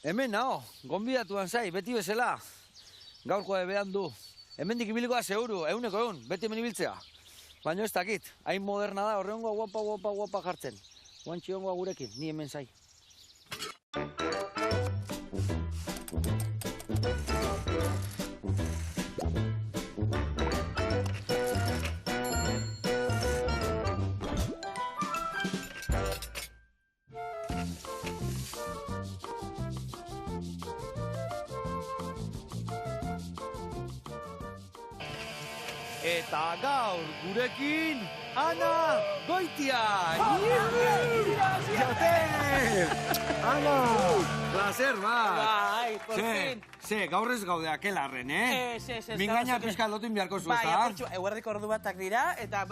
Hemen nao, gonbidatuan zai, beti bezala. Gaurko behan du. Hemendik ibilikoa seguru, eguneko egun, beti hemen ibiltzea. Baina ez dakit, hain moderna da, horrengoa guapa jartzen. Guantxiongoa gurekin, ni hemen zai. Eta gaur gurekin, Ana Goitia! Ana! Placer, ba! Bai, por fin. Ze, gaur ez gaude akelarren, eh? Ez. Mingaina pizka lotu inbiarko zu, bai, ezta? apurtxu, eguerdiko ordu batak dira, eta,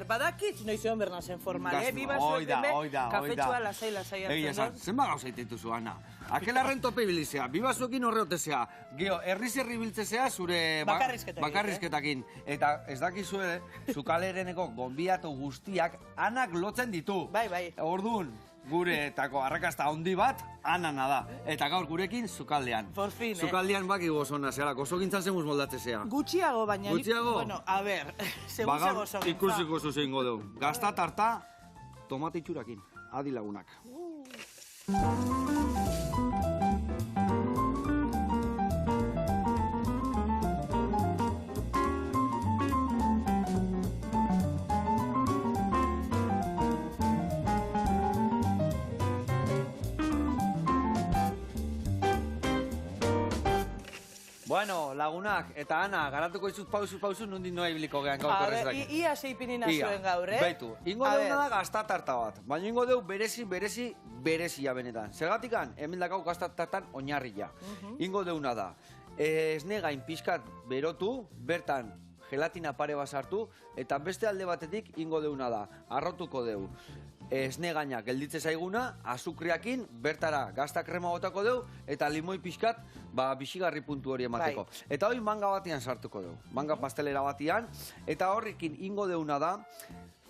badakit, noiz egon bernazen formal, Biba Oida. kafetxua lasai hartzen. Egia esan, zenba gauza itetuzu, Ana? Akelarren tope ibilizea, bibazuekin horreotezea, geho, herri biltzezea zure bakarrizketakin. Eta ez dakizu ere, zukalereneko gonbidatu guztiak Anak lotzen ditu. Bai. Orduan, guretako arrakasta handi bat, Anana da. Eta gaur gurekin zukaldean. Por fin, Zukaldean baki gozona, zerak, oso gintzan zemuz moldatzezea. Gutxiago, baina... Gutxiago? Bueno, a ber, Ba gaur ikusiko zuzengo dugu. Gazta tarta, tomate itxurakin. Adi lagunak. Bueno, lagunak, eta Ana, garatuko izuz pausu, nondik noa ibiliko gehan gaurko horrezak. Ia seipinina zuen gaur, Baitu, ingo deuna da gazta tarta bat, baina ingo deu berezia benetan. Zergatikan, hemen dakau gazta tartan oinarria. Ingo deuna da, esne gain pixkat berotu, bertan gelatina pare bat sartu, eta beste alde batetik ingo deuna da, arrotuko deu. Esne gaina gelditze zaiguna, azukriakin, bertara gazta krema botako deu, eta limoi pixkat, bixigarri puntu hori emateko. Eta hori manga batian sartuko deu, manga pastelera batian, eta horrekin ingo deuna da,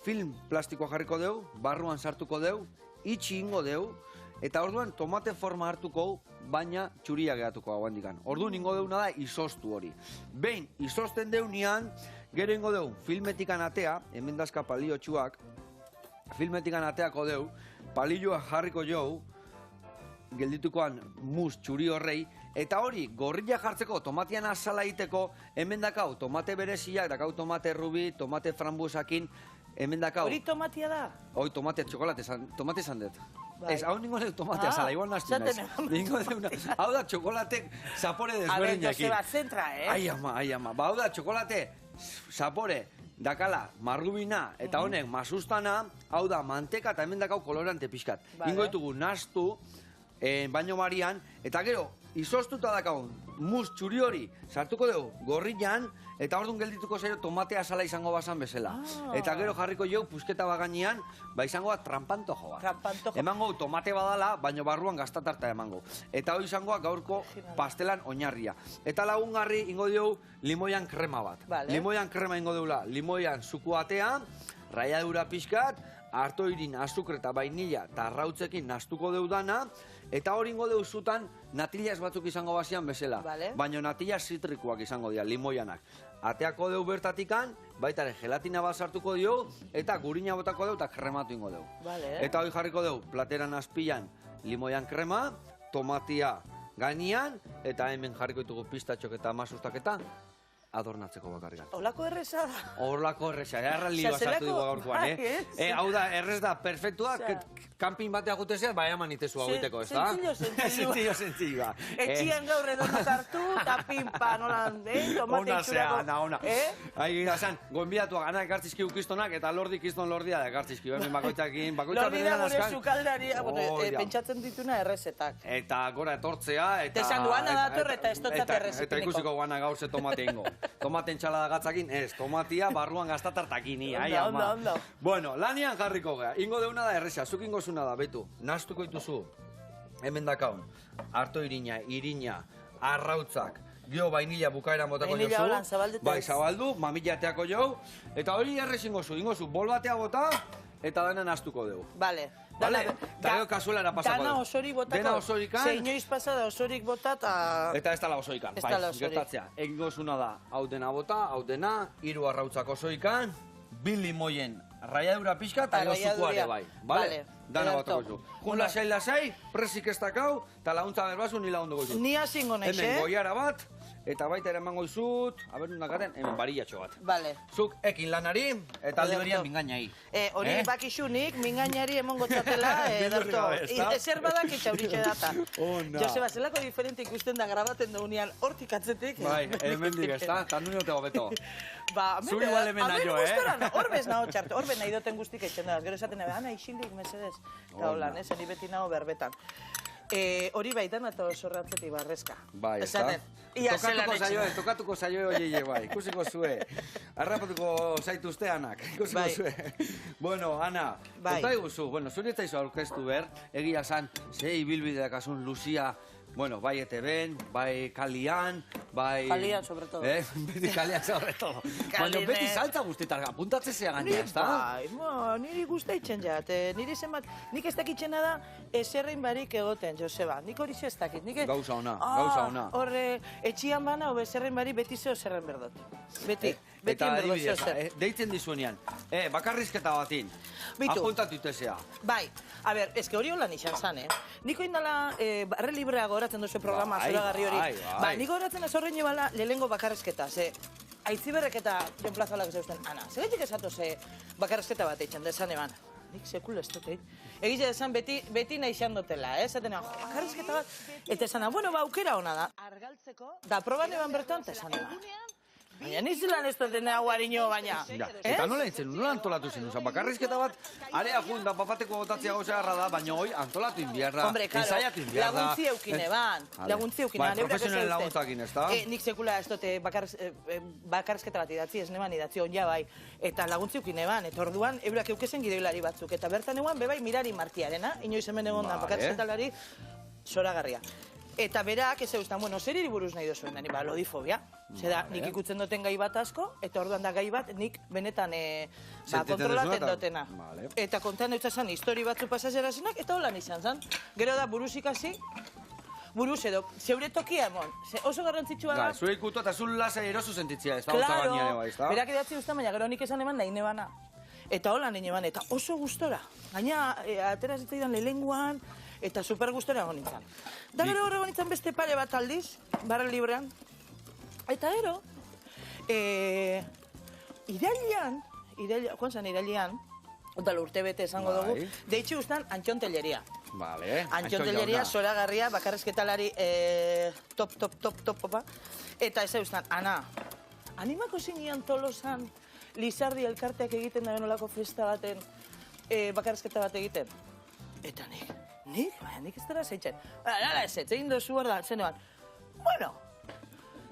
film plastikoa jarriko deu, barruan sartuko deu, itxi ingo deu, eta orduan tomate forma hartuko, baina txuria gehatuko hau handikan. Orduan ingo deuna da izostu hori. Behin, izosten deunean, gero ingo deu, filmetikan atea, hemen dazka paliotxuak, filmetikan ateako deu, palilloa jarriko jau, gelditukoan mus txuri horrei, eta hori gorrilla jartzeko, tomatian azala iteko, hemen dakau tomate berezia, dakau tomate rubi, tomate frambuesakin, hemen dakau... Hori tomatia da? Hori tomate, txokolate, tomate esan dut. Ez, hau ningo deu tomate azala, igual naztu naiz. Hau da txokolatek zapore desberdinekin. A ver, Joseba, zentra, Ai ama, hau da txokolate zapore, dakala, marrubina, eta honek masustana, hau da, manteka eta hemen dakau kolorante pixkat. Ingo ditugu nastu, baino marian, eta gero, izostuta dakau, mus txuri hori, sartuko dugu, gorrian, eta orduan geldituko zaio tomatea azala izango bazan bezala. Eta gero jarriko jo, pusketa bagainean, izango da trampantojo bat. Emango tomate badala, baino barruan gaztatarta emango. Eta hori izangoa gaurko pastelan oinarria. Eta lagungarri ingo diogu limoian krema bat. Limoian krema ingo deula, limoian zuku atea, raiadura pixkat, hartoirin, azukre eta vainilla eta arrautzekin nastuko deudana, eta hori ingo deuzutan natillas batzuk izango bazian bezala. Baina natillas zitrikuak izango dira, limoianak. Ateako deu bertatikan, baitare gelatina bat sartuko dio, eta gurina botako deu eta krematu ingo deu. Eta hori jarriko deu, plateran azpian limoian krema, tomatia gainean, eta hemen jarriko ditugu pistatxok eta masustak eta adornatzeko bakarrikan. Olako erreza da? Olako erreza, erran liba sartu dugu gaurkoan, Hau da, errez da, perfektua, kanpin batea gutezea, bai eman itezu hau iteko, ez da? Sentzillo. Etxian gaur edo sartu, eta pimpa, nolan, tomate itxurako. Ona. Ahi, gazan, gonbidatuak, Ana ekartzizkiu kistonak, eta lordi kiston lordia da ekartzizkiu, hemen bakoitzakin, lordi da gure sukaldaria, pentsatzen dituna errezetak. Eta gora etortzea, eta... Tesan duana dator, eta ez totzat errezetineko. Eta ikusiko guana gaur ze tomate ingo. Tomate entxalada gatzakin, ez, tomatia barruan gaztatartakin, Ondo. Bueno, lanian jarriko gea, ingo deuna da erreza, zuk ingo zuna da, betu, nastuko dituzu, hemen dakaun, harto irina, arrautzak, gio vainilla bukaeran botako jozu. Vainilla holan, zabaldetez. Bai, zabaldu, mamillateako jau, eta hori errez ingo zu, bol batea bota, eta dena nastuko dugu. Vale. Vale? Eta gero kasuelara pasako. Dana osorik botako. Dena osorikan. Ze inoiz pasada osorik bota eta ez dala osorikan. Ez dala osorik. Gertatzea. Egingo zuna da, hau dena bota, hau dena, 3 arrautzak osorikan, 2 limoien raiadura pixka eta gero zukuare bai. Vale? Dana botako zu. Jun lasai, presik ez dakau, eta laguntza berbazu nila ondo goizu. Ni asingo naiz, Hemen goiara bat, eta baita ere emango izut, nundakaten, hemen barillatxo bat. Vale. Zuk ekin lanari, eta aldi berian mingainai. Hori bakixunik, mingainari emongo txatela, Ederto. Ezer badak itxauritxe data. Joseba, zelako diferente ikusten da grabaten dugunean hortik atzetik. Bai, hemendik ez da, eta nuen otego beto. Zuri igual hemen naio, Hor bez naho txartu, hor bez nahi duten guztik etxen da. Gero esaten nahi, ana, isildik, mesedez. Eta holan, eri beti naho berbetan. Hori baitan eta sorratzetik barrezka. Bai, ez da. Tokatuko zaioe oie, bai, ikusiko zue. Arrapatuko zaituzte, Anak, ikusiko zue. Bueno, Ana, konta iguzu, zuri ez daizu aurkeztu ber, egia zan, ze ibilbideak asun Lucia, bueno, bai ETV-en, bai Kalian, bai... Kalian, sobre todo. Beti Kalian, sobre todo. Baina beti saltza guztietan, apuntatzen zea gaina, ez da? Bai, niri guztaitzen jat, niri zenbat, nik ez dakitzena da, eserrein barik egoten, Joseba, nik hori ez dakit. Gauza ona. Horre, etxian bana, obe eserrein bari beti zeo zerren berdot. Beti enberdot zer. Deitzen dizuenean, bakarrizketa batin, apuntatu itezea. Bai, a ber, eske hori holan izan zan, Niko indala, barre librea goratzen duzu programa, zoragarri hori. Ba, niko goratzen ez horrein ebala lehengo bakarrizketa, ze... Aitziberrek eta denplazalak zeusten, Ana, zegetik esatu ze bakarrizketa bat eitzen, desan eban. Nik sekula ez dut, Egize desan beti nahi xan dutela, zaten bakarrizketa bat. Eta esan, bueno, aukera hona da. Argaltzeko, da proban eban bertan, eta esan eban. Baina nizilan ez dut dena guariño, baina. Eta nola entzen, nola antolatu zen, bakarrizketa bat, area jun da papateko botatzea gozearra da, baina hoi antolatu inbiarra, ensaiatu inbiarra. Laguntzi eukin eban, profesionalen laguntzakin, ez da? Nik sekula ez dut bakarrizketa bat idatzi, ez neban idatzi onja bai, eta laguntzi eukin eban, eta orduan eurak eukesen gideilari batzuk, eta bertan eguan bebai Mirari Martiarena, inoiz hemen egon da bakarrizketalari zoragarria. Eta berak, ez eustan, zer buruz nahi duzuen da, lodifobia. Zeda, nik ikutzen duten gai bat asko, eta orduan da gai bat, nik benetan kontrolaten dutena. Eta kontan eutzazan, histori batzu pasazera zenak, eta holan izan zen. Gero da, buruz ikasi, buruz edo, zeure tokia emon. Oso garrantzitsua da. Zure ikutu eta zure lasai erosu sentitzia, ez da gauza baina eba, ez da? Berak edatzi guztan, baina gero nik esan eman nahi nebana. Eta holan nahi neban, eta oso gustora. Gaina, atera zitzaidan lehenguan, eta super gustora egon nintzen. Da gero horre egon nintzen beste pare bat aldiz, barre librean. Eta gero, irailean, joan zan irailean, otala urte bete esango dugu, deitxe guztan Antxon Telleria. Antxon Telleria, zoragarria, bakarrizketalari top, eta ez guztan, Ana, animako zinean Tolosan, Lizardi elkarteak egiten da benolako festa baten, bakarrizketa bat egiten. Eta nik ez dara zeitzen. Nala ez, egin dozu hor da, zen eban. Bueno,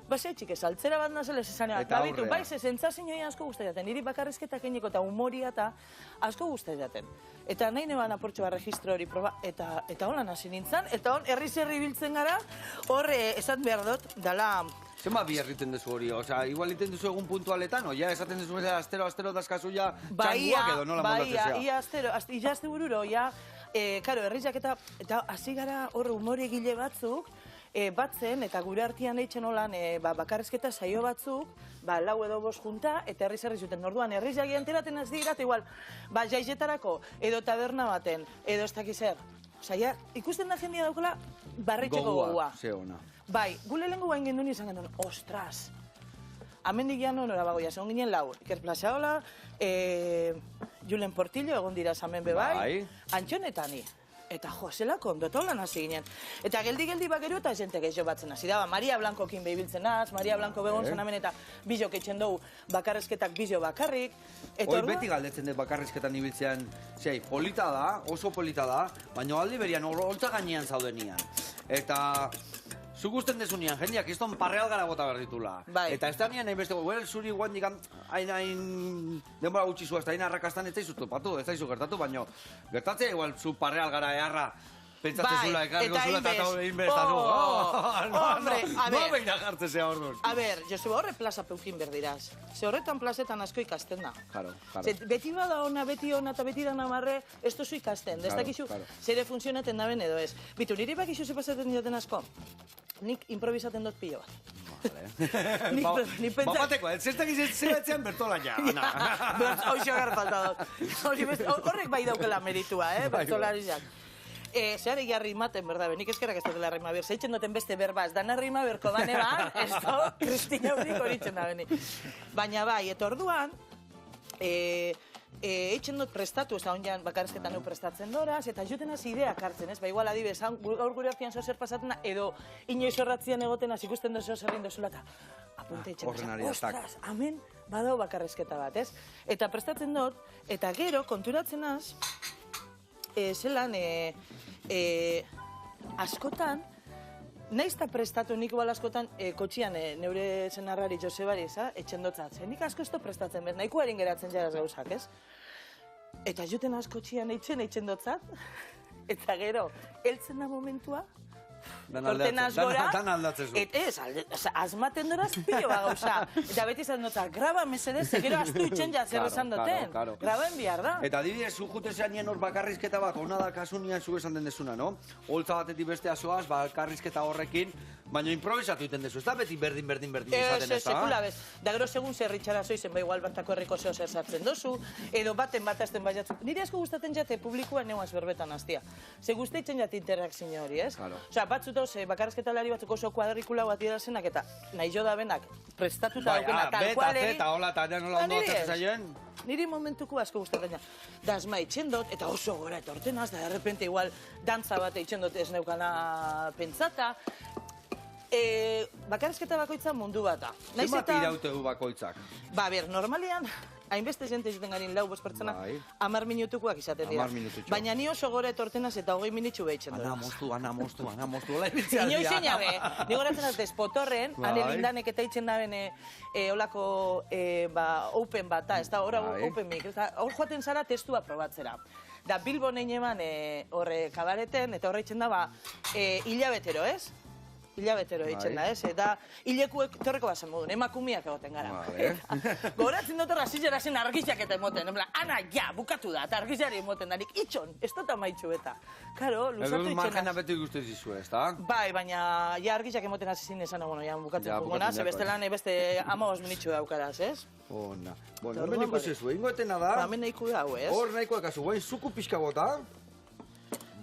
basetxik ez, altzera bat nazela ez esan eban. Babitu, bai, zentzazin joan asko guztai daten. Niri bakarrizketak egineko eta humoria eta asko guztai daten. Eta nahi neban aportxo bat registro hori proba, eta holan hasi nintzen. Eta hon, herri biltzen gara, hor esan behar dut, dala... Zema bi erriten duzu hori, oza, igual iten duzu egun puntualetan, oia esaten duzu astero dazkazu ja txanguak edo nola moldatzea? Bai, ia azte bururo, ja, karo, herrizak eta hasi gara hor humore gile batzuk, batzen, eta gure artian eitzen holan bakarrizketa saio batzuk, lau edo bost junta, eta herriz zuten. Orduan, herriz jagi enteraten ez dirat, igual, jaizetarako, edo taberna baten, edo ez dakizer. Osa, ikusten da jendia daukala, barritxeko gogoa. Ze ona. Bai, gule lehenko bain gendun izan gendun, ostras! Amendik ja nora bagoia, segon ginen lau. Iker Plazaola, Julen Portillo, egon dira zamen bebai, Antxon eta ni. Eta zelako ondo, eta holan hasi ginen. Eta geldi bakero eta jente gehiago batzen hasi da. Maria Blancokin behibiltzen az, Maria Blanco begon zen hemen eta bizok etxen dugu bakarrizketak bizo bakarrik. Hoi beti galdetzen dut bakarrizketan ibiltzean, polita da, oso polita da, baina aldi berian holtza gainean zaudenian. Eta... Zuk usten dezunean, jendeak, izton parreal gara bota behar ditula. Eta ez da nian nahi beste, zuri guan dikan, hain denbora gutxi zua, ez da hain arrakastan ez daizu topatu, ez daizu gertatu, baina gertatzea igual zu parreal gara eharra pentsatzen zula, ekarriko zula, eta hau egin bezan. Hombre, a ver. No beina jartzea orduan. A ver, Joseba, horre plaza peukin berdiraz. Ze horretan plazetan asko ikasten da. Claro. Beti bada ona, beti ona, eta beti da namarre, ez duzu ikasten. Ez dakizu, zere funtzionaten daben edo ez. Bitu, niri bakizu zepazaten dioten asko. Nik improvisaten dut pilo bat. Bapateko, zertak izan bertola ja. Hoxo gara falta dut. Horrek bai daukela meritua, bertolariak. Zehar egia rimaten, berda, nik eskerak ez dutela rima ber. Zeitzen duten beste berbaz, dana rima berko bane ba, ez do, Kristina haurik horitzen da beni. Baina bai, eta orduan, eitzen dut prestatu, ez da honjan bakarrizketan neu prestatzen doraz, eta juten hasi ideak hartzen, ez? Ba, igual adibes, gaur gure artian zozer pasatena, edo inoiz horratzian egoten hasi ikusten dozu zerrin dozula, eta apunte eitzen, ostras, amen, badao bakarrizketa bat, ez? Eta prestatzen dut, eta gero, konturatzen az, zelan, askotan, naiz eta prestatu nik igual askotan kotxian neure zenarrari Josebari, etxen dotzat. Nik asko ez prestatzen bez, nahiko harin geratzen jaraz gauzak, ez? Eta juten asko txian eitzen dotzat, eta gero, heltzen da momentua, torten azgora, ez, azmaten doraz pilo ba gauza. Eta beti izan dutza, graba mesedez, gero astu itxen zer esan duten. Graben bihar da. Eta adibidez, zu jutezean nien hor bakarrizketa bat, hona da kasu nian zu esan den desuna, no? Holtza batetik bestea zoaz, bakarrizketa horrekin, baina improvisatu iten dezu, ez da beti berdin izaten ez da? Sekula bez. Da gero segun zerritxara zoizen, ba igual bertako herriko zeo zer sartzen dozu, edo baten bat azten baiatzen. Nire asko gustaten jate publikoan neuaz berbetan aztia. Ze guzteitzen jate interakzio hori, ez? Osea, batzut bakarrizketalari batzuk oso kuadrikula bat irazenak eta nahi jo da benak prestatuta daukena tal kual egin. Beta, hola, eta nola ondo atzatzen zaioen? Niri momentuko asko gustatzen da. Da asma itxen dut, eta oso gora etortenaz, da de repente igual dantza bat itxen dut ez neukana pentsata. Bakarrizketa bakoitza mundu bata. Zenbat irautegu bakoitzak? Ba, ber, normalian, hainbeste jente zuten garin lau bost pertsona, 10 minutukoak izaten dira. Baina ni oso gora etortenaz eta 20 minutxu behitzen dut. Ana mostu, hola ibiltzea dira. Inoiz inabe, ni goratzen az despotorren, hane lindanek eta itzen daben olako open bat, ez da, open mic, hor joaten zara testua probatzera. Da Bilbo nein eman horre kabareten, eta horre itzen da, hilabetero, ez? Hilabetero eitzen da, ez? Eta hilekuek torreko bazen modun, emakumiak egoten gara. Goratzen dut horra zizera zen argizak eta emoten, ana, ja, bukatu da, eta argizari emoten darik, itxon, ez dut amaitxu eta. Karo, luzatu itxena. Margena beti guztiz izu, ez da? Bai, baina, ja, argizak emoten hasi zin esan, bueno, ja, bukatzen pugona, ze beste lan, beste 15 minitxu daukaraz, ez? Ona. Bueno, hemen ikusi zu, ingoetena da. Hemen nahiko da, ez? Hor nahiko ekazu, guain zuku pixka bota.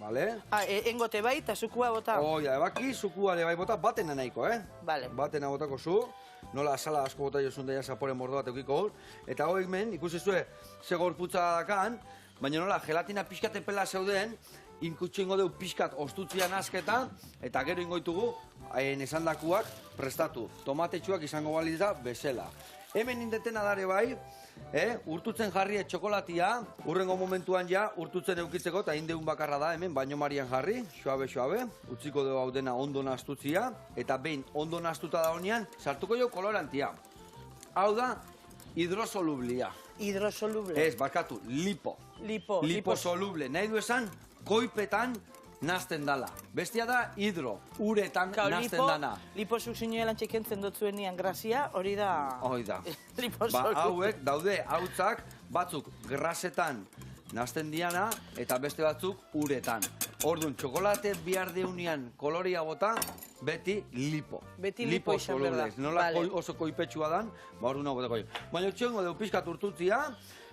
Vale. Engote bai, eta zukua bota. Ja, ebaki, zukua bai bota, batena nahiko, Vale. Batena botako zu. Nola asala asko bota jozun daia zapore mordo bat eukiko hor. Eta hori men, ikusi zue, ze gorputza dakan, baina nola, gelatina pixkaten pela zeuden, inkutxo ingo deu pixkat ostutzian asketa, eta gero ingoitugu, esandakuak prestatu. Tomatetxuak izango baliz da, bezela. Hemen indetena dare bai, urtutzen jarri txokolatia, urrengo momentuan ja, urtutzen eukitzeko, eta indeun bakarra da, hemen, baino marian jarri, xoabe, utziko dugu hau dena ondo nastutzia, eta behin ondo nastuta da honean, sartuko jo kolorantia. Hau da, hidrosolublia. Hidrosoluble. Ez, barkatu, lipo. Liposoluble. Nahi du esan, koipetan nazten dala. Bestia da, hidro, uretan nazten dana. Liposuk zinuelan txekentzen dotzuen nian grazia, hori da... Hori da. Liposoluble. Hauek daude, hautzak, batzuk grasetan nazten diana, eta beste batzuk uretan. Orduan, txokolate bihar deunian koloria bota, beti lipo. Beti lipo izan berda. Nola oso koipetsua dan, orduan hau botako jo. Baina txongo deu pixkat urtutzia,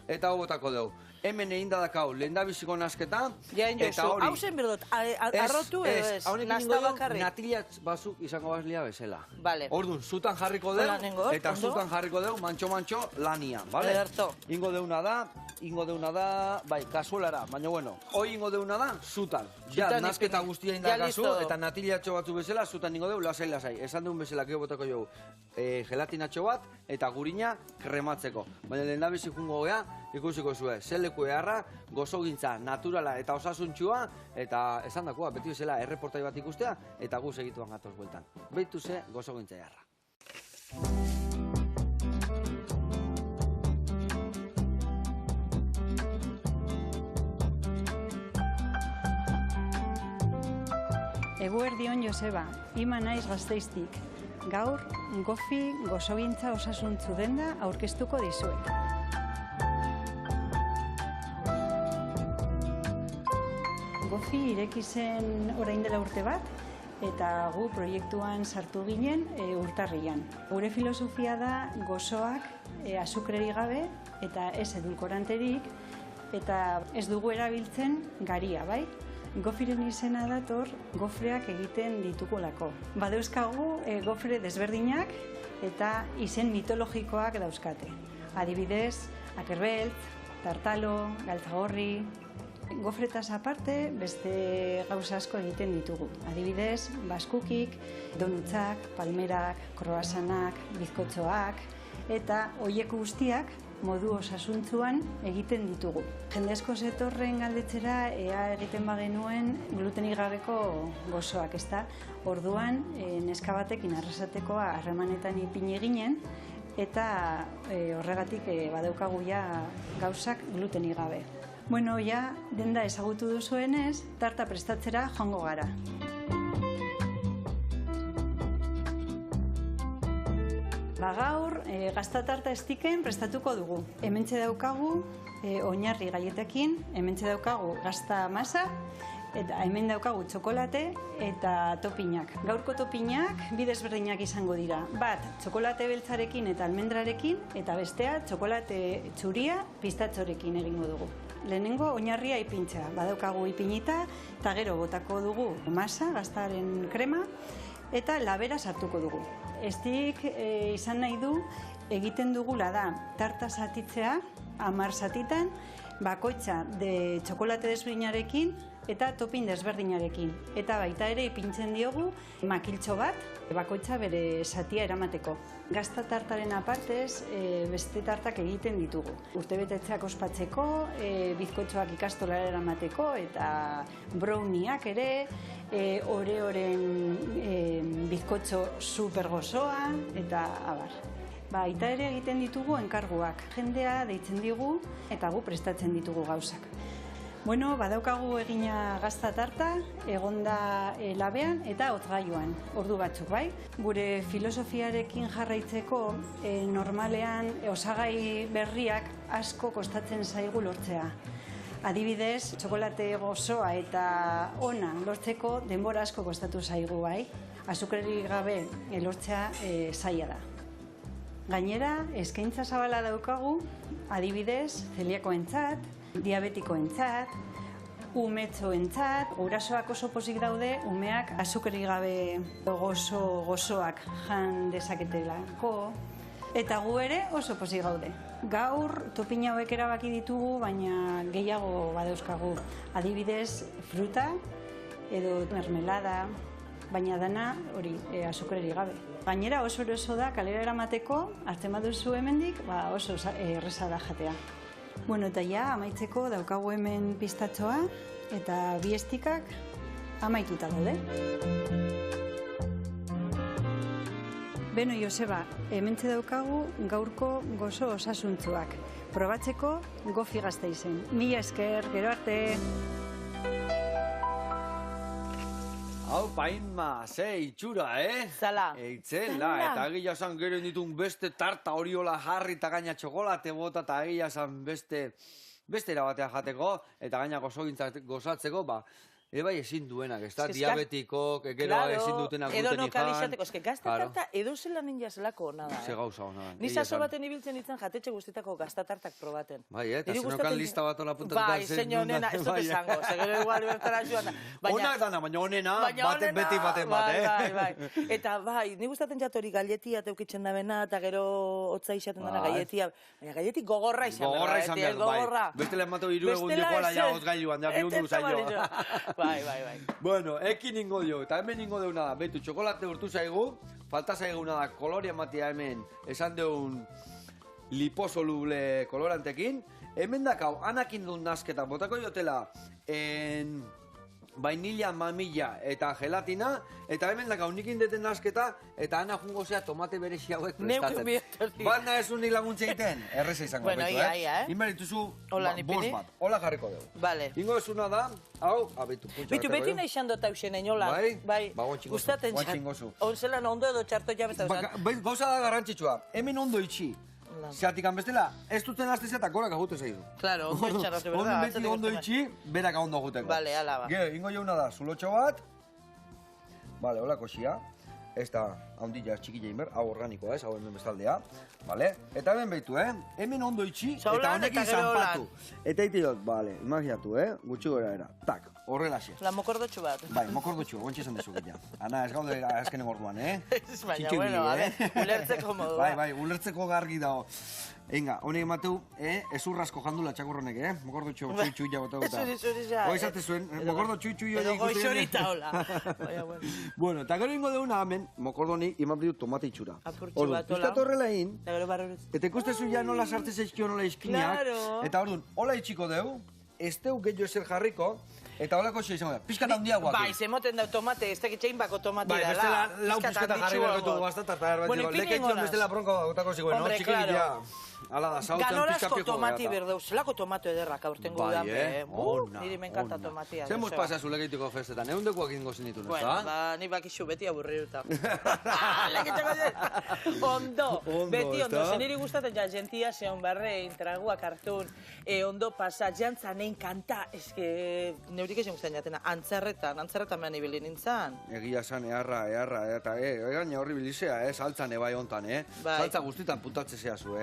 eta hau botako deu. Hemen egin dadakau lehendabiziko nasketa, eta hori... Hau zen berdot, arrotu edo ez? Nasta bakarrik? Natilatz bazuk izango bazlia bezala. Vale. Orduan, zutan jarriko deu, eta zutan jarriko deu, mantxo lania, bale? Ederto. Ingo deuna da, bai, kasuelara, baina bueno, hoi ingo deuna da, zutan. Ja, nasketa guztia indakazu, eta natilatxo batzu bezala, zutan ingo deu, lasai. Esan deun bezala, kio botako jo, gelatinatxo bat, eta gurina krematzeko. Baina lehendabizi jungo gea, ikusiko zuen, zeleku eharra, gozogintza naturala eta osasuntxua, eta esan dakoa, beti bezala erreportai bat ikustea, eta guz egituan gatoz bueltan. Beitu ze gozogintza eharra. Eguerdion Joseba, ima naiz Gasteiztik. Gaur, gofi gozogintza osasuntzu denda aurkeztuko dizuet. Gofi ireki zen orain dela urte bat, eta gu proiektuan sartu ginen urtarrian. Gure filosofia da gozoak azukrerik gabe eta ez edulkoranterik, eta ez dugu erabiltzen garia, bai? Gofiren izena dator gofreak egiten ditugulako. Badauzkagu gofre desberdinak eta izen mitologikoak dauzkate. Adibidez, akerbeltz, tartalo, galtzagorri. Gofretaz aparte, beste gauza asko egiten ditugu. Adibidez, baskukik, donutzak, palmerak, kroasanak, bizkotxoak, eta horiek guztiak modu osasuntzuan egiten ditugu. Jende asko zetorren galdetzera ea egiten bagenuen glutenik gabeko gozoak, ezta? Orduan, neska batekin arrasatekoa harremanetan ipini ginen, eta horregatik badaukagu ja gauzak glutenik gabe. Bueno, ja, denda ezagutu duzuenez, tarta prestatzera joango gara. Gaur, gazta tarta estiken prestatuko dugu. Hementxe daukagu oinarri gaietekin, hementxe daukagu gazta masa, eta hemen daukagu txokolate eta topinak. Gaurko topinak bi desberdinak izango dira. Bat, txokolate beltzarekin eta almendrarekin, eta bestea, txokolate txuria pistatxorekin egingo dugu. Lehenengo oinarria ipintza, badaukagu ipinita, eta gero botako dugu masa, gaztaren krema, eta labera sartuko dugu. Estik izan nahi du, egiten dugula da tarta zatitzea, 10 zatitan, bakoitza de txokolate desberdinarekin eta topin desberdinarekin. Eta baita ere ipintzen diogu makiltxo bat, bakoitza bere zatia eramateko. Gazta tartaren apartez, beste tartak egiten ditugu. Urtebetetzeak ospatzeko, bizkotxoak ikastolara eramateko, eta browniak ere, oreoren bizkotxo super gozoa, eta abar. Baita ere egiten ditugu enkarguak. Jendea deitzen digu, eta gu prestatzen ditugu gauzak. Bueno, badaukagu egina gazta tarta, egonda labean eta hotgailuan, ordu batzuk, bai? Gure filosofiarekin jarraitzeko, normalean osagai berriak asko kostatzen zaigu lortzea. Adibidez, txokolate gozoa eta ona lortzeko denbora asko kostatu zaigu, bai? Azukrerik gabe lortzea zaila da. Gainera, eskaintza zabala daukagu, adibidez, zeliakoentzat, diabetikoentzat, umetxoentzat, gurasoak oso pozik daude, umeak azukrerik gabe gozoak jan dezaketelako, eta gu ere oso pozik gaude. Gaur topin hauek erabaki ditugu, baina gehiago badauzkagu. Adibidez, fruta edo mermelada, baina dana hori azukrerik gabe. Gainera oso eroso da kalera eramateko, hartzen baduzu hemendik, oso erreza da jatea. Bueno, eta ja, amaitzeko daukagu hemen pistatxoa, eta bi estikak amaituta daude. Beno, Joseba, hementxe daukagu gaurko gozo osasuntzuak. Probatzeko gofi Gasteizen. Mila esker, gero arte! Hau, painma, ze itxura, Zala. Eitzela, eta egia esan gero ditun beste tarta horiola jarri eta gaina txokolate bota eta egia esan beste erabatea jateko eta gaina gozatzeko, bai ezin duenak, ez da, diabetikok, gero ezin dutenak edo gluten nokalizateko, eske gazta tarta edo zelan ninjazelako ona da. Ze gauza hona da. Ni saso baten ibiltzen ditzen jatetxe guztietako gazta tartak probaten. Bai, eta zenokan lista bat hola puntatuta. Bai, zein honena, ez dut esango, segero igual bertara joan da. Onak dana, baina honena, beti baten bat, Bai. Eta bai, ni gustatzen jatori galletia teukitzen da bena, eta gero hotza izaten dana galletia. Baina galletik gogorra izan behar, bai. Bestela emato 3 egun dekoala ja hotgailuan, ja bihundu zailo. Bai. Bueno, ekin ingo dio, eta hemen ingo deuna da, betu, txokolate urtu zaigu, falta zaiguna da kolorea matia hemen, esan deun liposoluble kolorantekin, hemen dakau, anakin duen nazketa, botako jotela, vainilla, mamilla eta gelatina, eta hemen daka unikin deten nasketa, eta ana jungo zea tomate berexi hauek prestatzen. Banda ez unik laguntza egiten, erreza izango bueno, betu, Inberituzu, bost bat, hola jarriko dugu. Vale. Ingo ezuna da, hau, abitu, puntxa. Bitu, beti nahi xandot hausen enola. Bai, guantxin gozu. Onzelan ondo edo txarto jabez hausen. Gauza da garrantzitsua, hemen ondo itxi. Zeatik bestela, ez duten azte zeatak gorak agute zaizu. Claro, ondo itxaraz, de verdad. Ondo beti ondo itxi, berak ondo aguteko. Vale, ala ba. Gero, ingo jauna da, zulotxo bat. Vale, hola koxia. Ez da, haundilla txikilla inber, hau organikoa ez, hau hemen bestaldea. Vale, eta hemen behitu, hemen ondo itxi, eta honekin zanpatu. Eta iti dut, vale, imaginatu, gutxi gora era. Tak, horrelaxe. La mokordotxu bat. Bai, mokordotxu, gontxe esan dezu gila. Ana, ez gaude azkenen orduan, Baina, bueno, a ver, ulertzeko modua. Bai, ulertzeko gargi dago. Venga, honek emateu, ezurrasko jandula txakurronek, mokordotxu txui-txuia bota gota. Ezuriza. Goizate zuen, mokordo txui-txuia edo goizorita hola. Bueno, eta gero ingo deuna hemen, mokordoni, iman ditu tomate itxura. Apurtxu bat, hola. Pizkat horrela egin, eta gero barruruz. eta ikustezu ja nola sartez eizkio nola izkinak, eta orduan, hola itxiko deu, ez deu gehiago ezer jarriko, eta holako xo izango da, pizkat handia guaki. Bai, zemoten dau tomate, ez dakitxein bako tomate dala. Bai, bestela, lau pizkata jarri berkotu bastat, leketxon bestela bronko gutako ziguen, no? Txikilik ja. Ala da, sautzen pizka Ganorazko piko tomati berdeu, zelako tomato ederrak aurten gudan. Niri menkanta tomatia. Zemuz pasa zule gehiatuko festetan, egundekoak ingo zinitun, ez da? Bueno, ba, ni bakixu beti aburriruta. Leketxako zen. Ondo, beti ondo. Zeniri gustaten ja, gentia, zeon barrein, traguak hartun, ondo pasa, jantzanein kanta, eske, neurik ezen guztien jatena, antzerretan mehan ibili nintzen. Egia zan, eharra, eta gaina horri bilizea, saltzan ebai hontan, saltza guztitan putatze zeazu,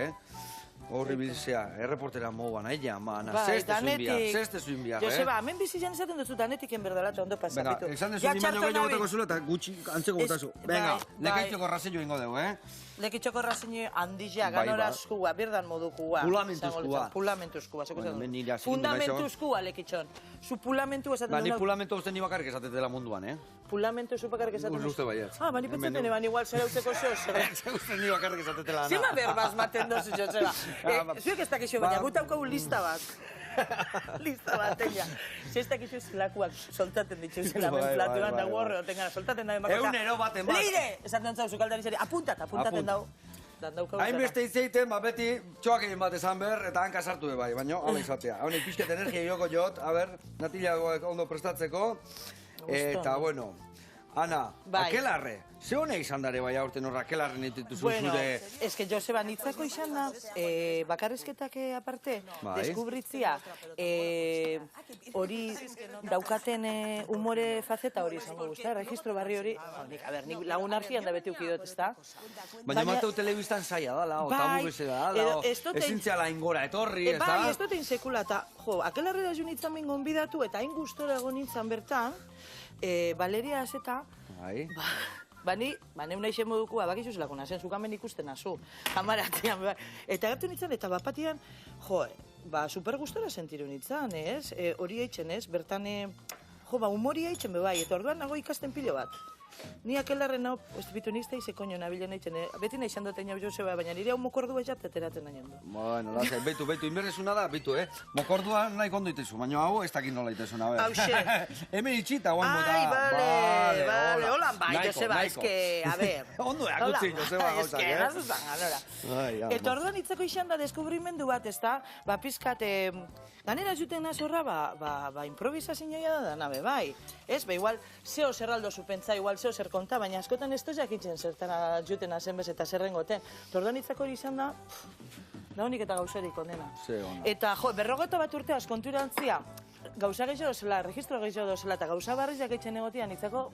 horri bilizea, erreportera moguan, aia, mana, zeste zuin bihar, Joseba, hemen bizitzen izaten dutzu danetik enberdalatu ondo pasapitu. Venga, esan dezu nimaino gehiago gotako zula eta gutxi antzeko gotazu. Venga, lekaitzeko raseño ingo dugu, Lekitxoko raseño handizia, ganorazkua, birdan modukua. Pulamentuzkua. Pulamentuzkua, fundamentuzkua lekitxon. Zu pulamentu esaten dut. Ba, ni pulamentu uste ni bakarrik esatetela munduan, Pulamentu zu bakarrik esaten dut. Uste baietz. Bani pentsaten eban igual zera utzeko zoz. Uste ni bakarrik esatetela. Zima berbaz maten dozu, Joseba. Zuek ez dakixo, baina gutaukagu lista bat. Lista bat, teña. Si ez dakixo zelakuak soltaten dituzela, ben platuan da gorro, tengana, soltaten da emakota. Egunero baten bat. Leire! Esaten zau, zukaldari zari, apuntaten dau. Hainbeste hitzeiten, beti txoak egin bat esan behar, eta hanka sartu bai, baina hala izatea. Haunik pixket energia joko jot, natila ondo prestatzeko, eta bueno, Ana, akelarre, ze honek izan dare bai aurten horra akelarren dituzu zure... Bueno, ez que Joseba nitzako izan da, bakarrizketak aparte, deskubritzia, hori daukaten umore faceta hori izango guztia, registro barri hori, nik lagun argian da beti ukidot, ez da? Baina mateu telebistan zaila dala, o tabu bezala dala, ezintziala ingora etorri, ez da? Bai, ez dut sekula, eta akelarre da junitzen bingon bidatu, eta hain gustora egon nintzen bertan, Valeria azeta, bani neuna izen modukua, bakizu zelakuna, zen zukamen ikusten azu, kamaratian, eta gertu nintzen, eta bapatian, super gustora sentiru nintzen, ez? Hori eitzen, ez? Bertan, humori eitzen bebai, eta orduan nago ikasten pilo bat. Ni akelarren hau, ez bitu nizte ize koño nabilen eitzen, beti nahi xandoten jau Joseba, baina nire hau mokordu ez jateteraten nahi ondo. Bueno, lasai, beitu, inberrezuna da, mokordua nahi kondo itezu, baina hau ez dakit nola itezuna, Hau xe. Hemen itxita, guan bota. Vale, holan bai, Joseba, eske, a ber. Ondo eakutzi, Joseba, gauzak, Eske, nazuzan, alora. Eta orduan itzako izan da deskubrimendu bat, ez da, pizkat, ganera zuten nazorra, improvisazioa da nabe, bai. Ez, igual, zeo zerraldo zupentza, igual zeo zer konta, baina askotan ez toz jakitzen zertan juten azen bez eta zerren goten. Tordoan itzako hori izan da, da honik eta gauzarik ondena. Eta, berrogeta bat urte askonturantzia, gauza gehiago dozela, registro gehiago dozela, eta gauza barriz jakaitzen egotian itzako,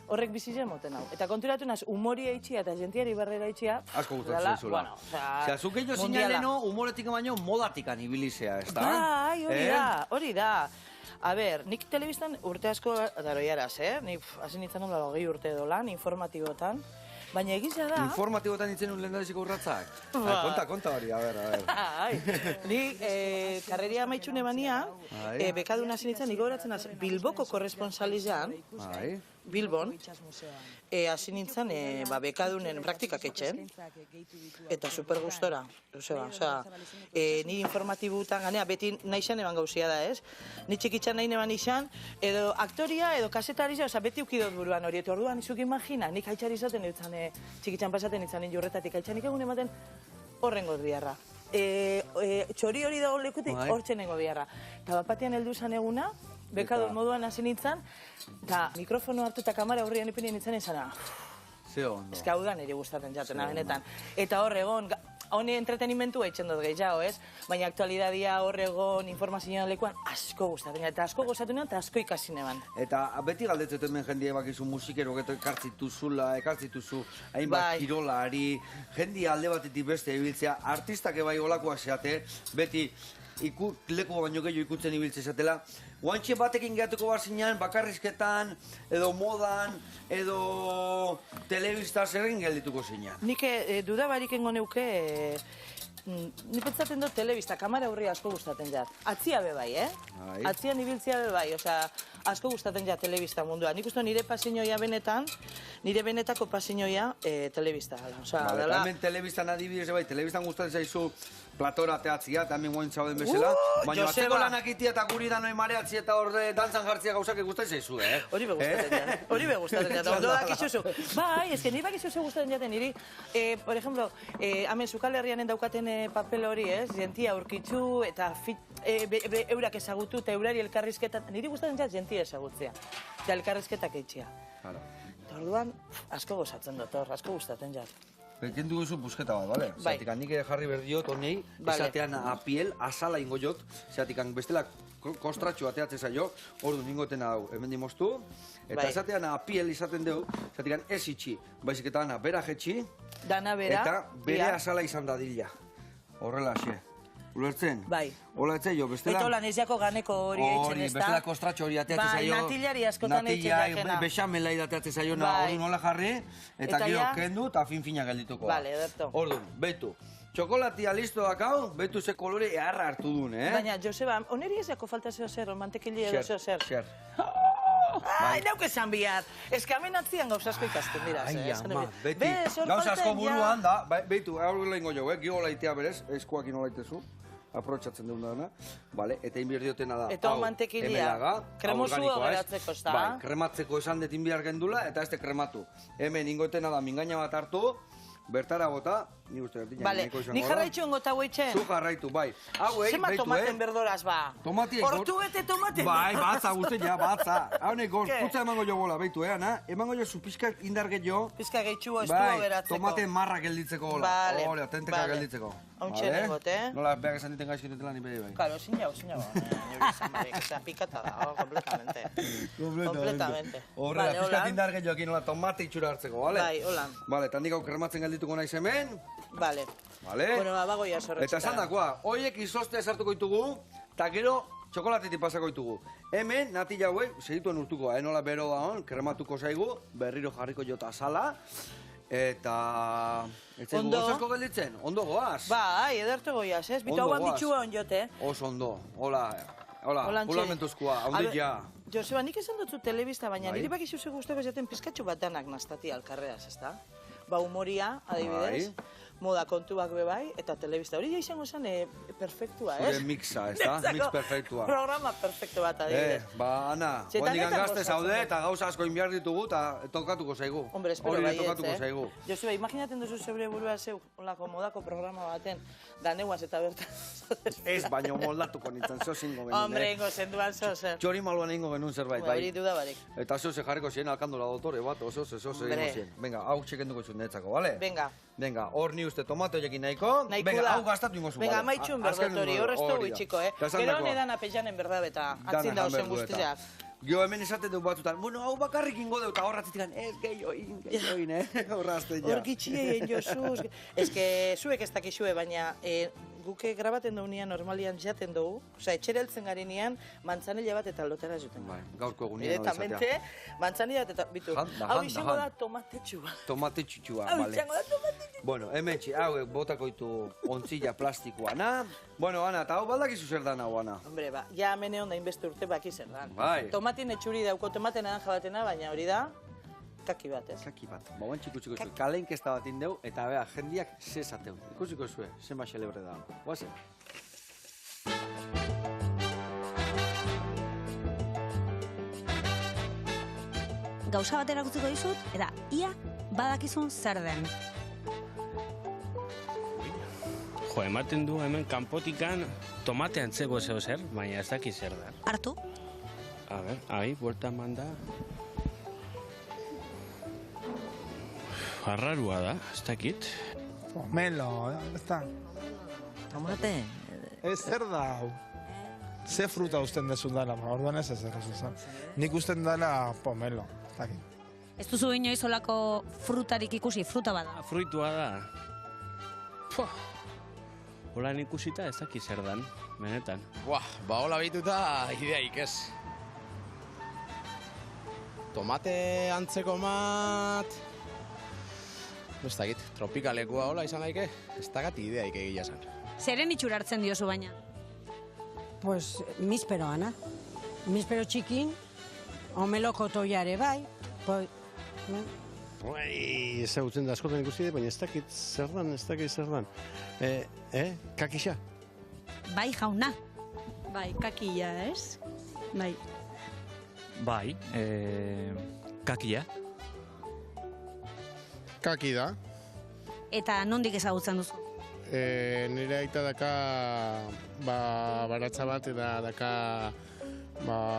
horrek bizitzen moten hau. Eta konturatu naz, humori eitxia eta gentiari barrera eitxia... Asko gustatzen zula. Osea, zuk egin zinaleno humoretik baino modatikan ibilizea, ez da? Bai, hori da. A ber, nik telebistan urte asko daroiaraz, Nik hasi nintzen nola 20 urte dolan, informatibotan. Baina egizia da... Informatibotan nintzen un lehendabiziko urratzak? Konta hori, a ber. Nik karreria amaitxune bania, bekadun hasi nintzen, nik goratzen Bilboko korresponsalizan, Bilbon, hasi nintzen bekadunen praktikak etxen, eta super gustora. Niri informatibutan ganea, beti naixan eban gauzia da, ez? Ni txikitxan nahi neban izan, edo aktoria, edo kasetaria, beti ukidot buruan hori, eta orduan izuk imagina, nik haitxari izaten dutzen, txikitxan pasaten izanen jurretatik, haitxanik egun ematen horrengo biharra. Txori hori dago lekutik, hortxenengo biharra. Eta bapatean heldu zan eguna, bekadun moduan hasi nintzen, eta mikrofono hartu eta kamara aurrian ipini nintzen izana. Ze ondo. Ez hau da niri gustatzen jatena, benetan. Eta hor egon, honi entretenimentua etxen dut gehiago, ez? Baina aktualidadia hor egon informazioan lekuan asko gustatzen, eta asko gozatu nuen, eta asko ikasi neban. Eta beti galdetzen hemen jendie bakizu musikero geto ekartzituzu, hainbat kirolari, jendia alde batetik beste ibiltzea, artistak ebai olakoa zeate, beti leku baino gehiago ikutzen ibiltzea zatela, guantxe batekin gehatuko barzinean, bakarrizketan, edo modan, edo telebista zerren geldituko zinean. Nik dudabarik engo neuke, nik pentsaten dut telebista, kamara aurri asko gustaten jat. Atzia be bai, Atzian ibiltzia be bai, asko gustaten jat telebista mundua. Nik uste nire paseinoia benetan, nire benetako paseinoia telebista. Hemen telebistan adibidez bai, telebistan gustatzen zaizu platora teatzia, eta hemen guen zauden bezala, baina atzeko lanak itia eta guri da noi mareatzia eta horre dantzan jartzia gauzak gustatzen zaizu, Hori be gustaten jat, ondo dakizuzu. Bai, ez que nire bakizuzu gustaten jaten niri, por ejemplo, hemen Sukal Herrianen daukaten papel hori, jentia aurkitzu, eta eurak ezagutu, eta eurari elkarrizketan, niri gustatzen jat jentia ezagutzea, eta elkarrizketak eitxia. Eta orduan, asko gozatzen dut, asko gustaten jat. Kendu guzu busketa bat, bale? Zatik, nik ere jarri berdiot, honei, esatean apiel, azala ingo jot, zatik, bestela kostratxo ateatzen zaio, ordu ningoten hau, hemen dimoztu, eta esatean apiel izaten dugu, zatik, ez itxi, baizik eta bera jetxi, eta bere azala izan dadila. Horrela, xe. Ulertzen? Bai. Hola etzai jo, bestela... Eta hola neziako ganeko hori eitzen ez da? Bestela kostratxo hori ateatzen zaio... Bai, natillari askotan eitzen jakena. Natilla, bexamela idateatzen zaio, hori nola jarri, eta gero kendu eta fin-fina geldituko. Bale, ederto. Ordu, betu. Txokolatia listo dakau, betu ze kolore eharra hartu duen, Baina, Joseba, oneri ez jako falta zeo zer, mantekili edo zeo zer. Xer. Ai, nauk esan bihar. Ez que hemen atzian gauz asko ikasten dira. Ai, ama, beti. Gauz asko buruan da, betu, hau lehenko jo, gio laitea berez, eskuak ino laitezu. Aprotxatzen dugun dana, eta inbirdiotena da, eta mantekilia, kremosu geratzeko, ez da? Bai, krematzeko esan detin bihar gendula, eta ez krematu. Hemen ingotena da, mingaina bat hartu, bertara gota, ni uste gertina. Bale, ni jarraitxu engota hueitzen? Zu jarraitu, bai. Zema tomaten berdoraz, ba? Tomatiek. Hortu bete tomaten. Bai, batza guztien, ja, batza. Haune, gorputza emango jo gola, beitu, Ana? Emango jo zu pizkak indar gehiago. Pizka gehitxua estua geratzeko. Tomate marra gelditzeko gola. Bale, hori, atenteka gelditzeko. Hauntxe nengot, Nola, beak esan diten gaizkirutela ni bere bai. Claro, sin jau. Nire izan barik, osea, pikata da, completamente. Completamente. Horrela, pizkat indar gehiago nola tomate itxura hartzeko, bale? Bai, holan. Bale, eta handik hau krematzen geldituko naiz hemen. Bale. Bale? Bueno, bagoia sorretxeta. Eta esan dakoa, horiek izostea sartuko ditugu, eta gero txokolatetik pasako ditugu. Hemen, natilla hauek, segituen urtuko, nola bero da hon, krematuko zaigu, berriro jarriko jota azala, eta... Etzen gozasko gelditzen? Ondo goaz? Bai, edertu goiaz, ez? Bitu hauan bitxua on jote. Oso ondo, hola, pulamentuzkoa, ondik ja. Joseba, nik esan dutzu telebista, baina niri bakizu ze guztako jaten pizkatxo bat danak nastati alkarreaz, ez da? Ba, humoria, adibidez, moda kontuak bebai, eta telebista. Hori ja izango zen perfektua, ez? Zure mixa, ez da? Mix perfektua. Programa perfektu bat, adibidez. Ba, Ana, hondikan gazte zaude, eta gauza asko inbiar ditugu, eta tokatuko zaigu. Hombre, espero baietz, zaigu. Joseba, imaginaten duzu zeure burua zeu, olako modako programa baten, daneuaz eta bertan. Ez, baina moldatuko nintzen, zo zingo genuen. Hombre, ingo zenduan zo zer. Txori maluan ingo genuen zerbait, bai. Hori dudabarik. Eta zo ze jarriko zien alkandola dotore bat, oso ze ingo zien. Venga, hau txekenduko zuen netzako, bale? Venga, hor ni uste tomate horiekin nahiko. Venga, hau gastatu ingo zu, bale? Venga, maitxun berdotori, horreztu guitxiko, Gero honedan apellanen berda atzin dauzen guztiak. Gio hemen esaten dugu batzutan, bueno, hau bakarrik ingo dut, ahorra zitikan, ez gehioin, horra azten ja. Hor gitxien josuz. Ez que zuek ez dakizue, baina guke grabaten dugunean normalian jaten dugu, osea, etxera heltzen garenean, mantzanilla bat eta lotera juten. Bai, gaurko egunean hori zatea. Directamente, mantzanilla bat eta, bitu, hau izango da tomatetxua. Tomatetxua, bale. Hau izango da tomatetxua. Bueno, hementxe, hauek botakoitu ontzilla plastikoana. Bueno, Ana, eta hau baldakizu zer dan hau, Ana? Hombre, ba, ja hemen egon da inbeste urte baki zer dan. Bai. Tomatin etxuri dauko, tomate naranja batena, baina hori da, kaki bat, ez? Kaki bat. Bauen txikusiko zuen, kale inkesta bat indeu, eta bea, jendiak zezateu. Ikusiko zuen, zenba xelebre da. Guazen. Gauza bat erakutziko dizut, eta ia badakizun zer den. Jo, ematen du hemen kanpotikan tomate antzeko zeo zer, baina ez daki zer da. Hartu? A ber, ahi, buelta eman da. Arrarua da, ez dakit. Pomelo, ez da. Tomate. Ez zer da hau. Ze fruta usten dezun dela, orduan ez ez errezu. Nik usten dela pomelo, ez dakit. Ez duzu inoiz olako frutarik ikusi, fruta bada. Fruitua da. Puh. Holan ikusita ez daki zer dan, benetan. Buah, ba hola behituta ideaik ez. Tomate antzeko mat... Ez dakit, tropikalekua hola izan daike, ez dakat ideaik egia esan. Zeren itxura hartzen diozu baina? Pues, mispero, Ana. Mispero txikin, omelo kotoiare bai. Bai, ezagutzen da askotan ikusi, baina ez dakit zer dan, ez dakit zer dan. Kakixa? Bai, jauna. Bai, kakila, ez? Bai. Bai, kakia. Kaki da. Eta nondik ezagutzen duzu? Nire aita daka baratza bat eta daka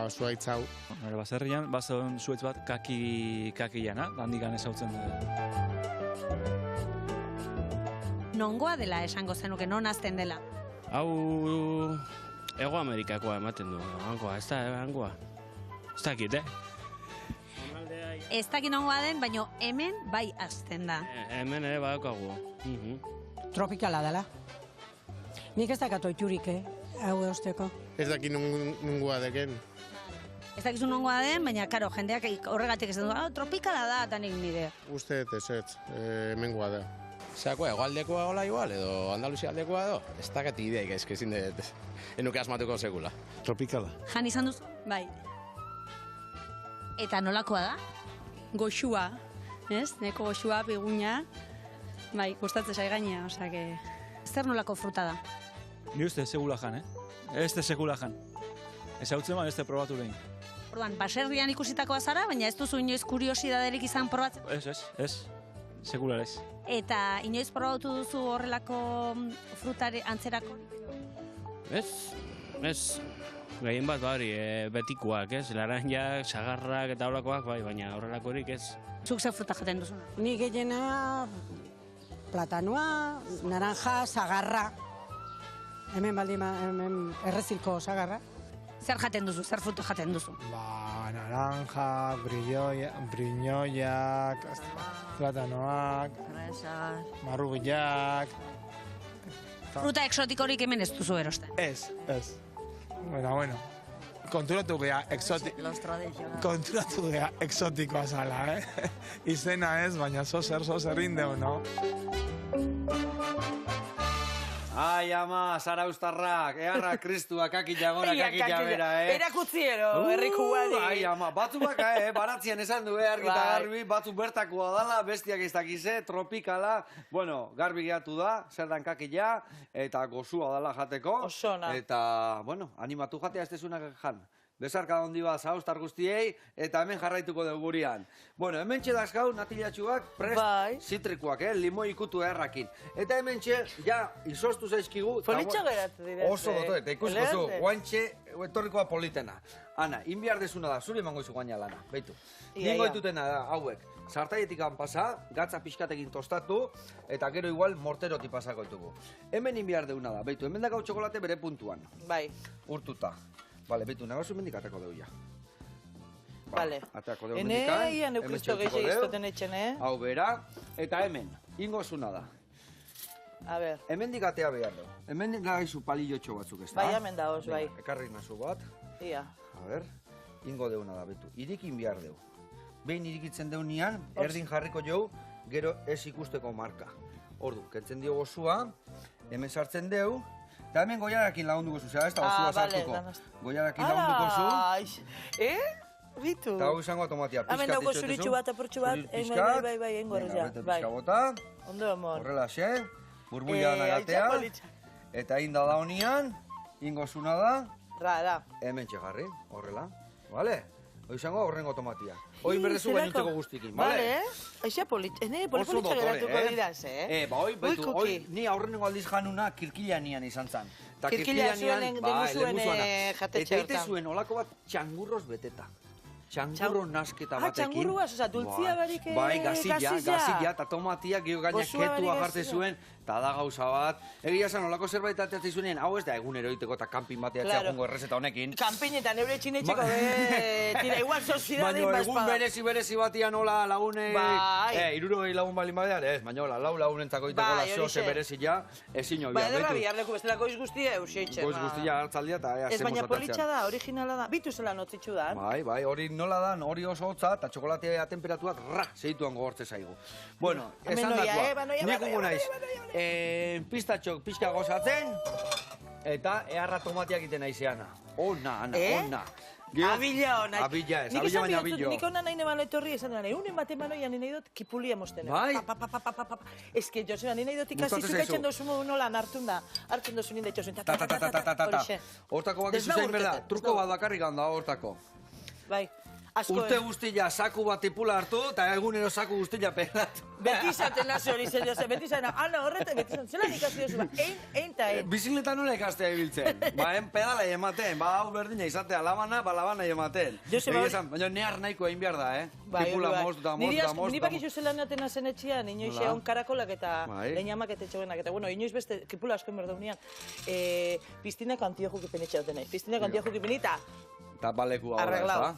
zuaitz hau. Nire baserrian, bazen zuaitz bat kakiana, handikan ezautzen du. Nongoa dela esango zenuke, non azten dela? Hau... Ego Amerikakoa ematen du, hangoa, ez da, hangoa. Ez dakit, Ez dakit nongoa den, baina hemen bai azten da. Hemen ere badaukagu. Tropikala dela. Nik ez dakat oiturik, hau eusteko. Ez dakit nungoa deken. Ez dakizu nongoa den, baina, karo, jendeak horregatik ez du, tropikala da, eta nik nire. Uste ez, hemengoa da. Zeakoa, egoaldekoa hola igual, edo Andaluzia aldekoa edo, ez dakat ideaik ez, kezin dut, enuke asmatuko sekula. Tropikala. Jan izan duzu? Bai. Eta nolakoa da? Goxua, ez? Neko goxua, biguña, bai, gustatzen zai gainea, osake... Zer nolako fruta da? Ni uste segula jan, Ez de segula jan. Ez hau tzeman, ez de probatu lehin. Orduan, baserrian ikusitakoa zara, baina ez duzu inoiz kuriosidaderik izan probatzen? Ez. Segula ez. Eta inoiz probatu duzu horrelako frutare antzerako? Ez. Gehien bat bari, betikoak, ez? Laranjak, sagarrak eta horrekoak, bai, baina horrelakorik ez. Zuk zer fruta jaten duzu? Ni gehiena platanoa, naranja, sagarra. Hemen hemen errezilko sagarra. Zer jaten duzu, zer fruta jaten duzu? Naranja, briñoiak, platanoak, marrubilak... Fruta exotikorik hemen ez duzu erosten? Ez. Bueno. Konturatu geha exotikoa zala, Izena ez, baina zozer indeu, no? Ai, ama, zaraustarrak, eharra kristua, kakila gora, kakila bera, Erakutziero, herriku badi. Ai, ama, batzu baka, baratzian esan du, argita garbi, batzu bertakoa dala, bestiak ez dakize, tropikala, bueno, garbi gehatu da, zer dan kakila, eta gozua dala jateko. Osona. Eta, bueno, animatu jatea ez desunak jan. Bezarka hondi bat zauztar guztiei, eta hemen jarraituko dugu gurian. Bueno, hemen txedazkau natilatxuak prest zitrikuak, limoi ikutu errakin. Eta hemen txe, ja, izostu zaizkigu... Politxo geratu direz. Oso goto, eta ikusko zu, guantxe, etorrikoa politena. Ana, inbiar desuna da, zuri emango izu guaina lana, beitu. Ningo ditutena da, hauek, sartaietik pasa, gatza pixkatekin tostatu, eta gero igual morteroti pasako ditugu. Hemen inbiar deuna da, beitu, hemen dakau txokolate bere puntuan. Bai. Urtuta. Bale, betu, nagozu mendik atako deu ja. Bale. Atako deu mendikan. Ene, neukristo gehiago iztoten etxen, Hau bera, eta hemen, ingozuna da. A ber. Hemen dikatea behar du. Hemen gaizu palillotxo batzuk ez da. Bai, hemen da, bai. Ekarri nazu bat. Ia. A ber, ingo deuna da, betu. Irikin behar deu. Behin irikitzen deunian, erdin jarriko jau, gero ez ikusteko marka. ordu, kentzen dio gozua, hemen sartzen deu, eta hemen goiarakin lagunduko zu, ez da gozua sartuko. Goiarakin lagunduko zu. Bitu. Eta hau izango tomatia, pixkat hemen dauko zuritxu bat, apurtxu bat, bai, engorrez ja. Pixka bota. Ondo, amor. Horrela, xe, burbuila nagatea. Eta inda da honian, ingozuna da. Da. Hemen txegarri, horrela. Bale? Hoi izango horrengo tomatia. Hoi berdezu gainuntzeko guztikin, bale? Aixa politxa geratuko didaz, hoi, ni aurrenengo aldiz januna kirkila nian izan zan. Kirkila zuen denuzuen jatetxe hortan. Eta ite zuen olako bat txangurroz beteta. Txangurro nasketa batekin. Txangurruaz, oza, dultzia barik gazilla, eta tomatia, gio gaina ketua jartzen zuen, eta da gauza bat. Egia esan, olako zerbait ateatzen zuenean, hau ez da egun eroiteko eta kanpin batea txakungo errezeta honekin. Kanpin eta neure txinetxeko, tira, igual sozidadin bazpada. Baina egun berezi batian hola lagunei, irurogei lagun balin badean, ez, baina hola, lau lagunentzako iteko la zoze berezia, ezin hobia. Ba, ederra biharleko bestela goiz guztia eusietxe. Goiz guztia hartzaldia eta ea ez baina politxa da, originala da, bitu zela notzitxu da. Bai, hori nola da, hori oso hotza, eta txokolatea temperatuak segituan gogortze zaigu. Bueno, esan datua, nik gugu naiz, pistatxok pixka gozatzen, eta eharra tomateak iten naizeana. Ona. Abila hona. Abila ez, abila baina abillo. Nik honan nahi neban etorri esan dena, egunen baten banoian nahi dut kipulia mostena. Bai? Ez que, Joseba, nahi dut ikasi zukatzen dozu nolan hartzen dozu ninde txosun. Hortako bakizu zein berda, truko bat bakarrik handa hortako. Bai. Urte guztila saku bat tipula hartu, eta egunero saku guztila pelatu. Beti izaten nazi hori zen, Jose, beti izaten, horrete, beti izaten, zelan ikasi dozu, ein eta ein. Bizikleta nola ikastea ibiltzen, pedala ematen, hau berdina izatea, labana ematen. Baina nehar nahiko egin behar da, tipula moztuta. Niri bakizu zelan naten azen etxian, inoiz egon karakolak eta leinamak eta etxogenak, eta inoiz beste kipula asko enberdaunean, piztinak antiojukipen etxeauten nahi, piztinak antiojukipen eta eta baleku hau da,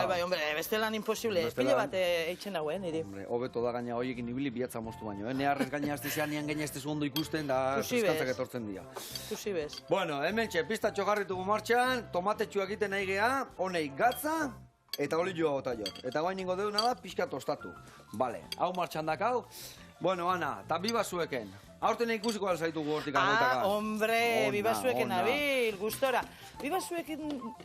Bai, hombre, bestelan imposible. Pile bat eitzen hauen, niri. Hombre, hobeto da gaina horiekin ibili bihatza moztu baino. Neharrez gaina aztizean nian gaina ez tezu ondo ikusten da freskantzak etortzen dira. Tusi bez. Bueno, hemen txe, pistatxo jarritugu martxan, tomatetxua egiten nahi geha, honei gatza, eta olioa bota jot. Eta guain ningo deuna da, pixka tostatu. Bale, hau martxan dakau. Bueno, Ana, eta bibazueken. Aurten ikusiko alzaitugu hortik anoetaka. Hombre, bibazueken abil, gustora. Bibazueken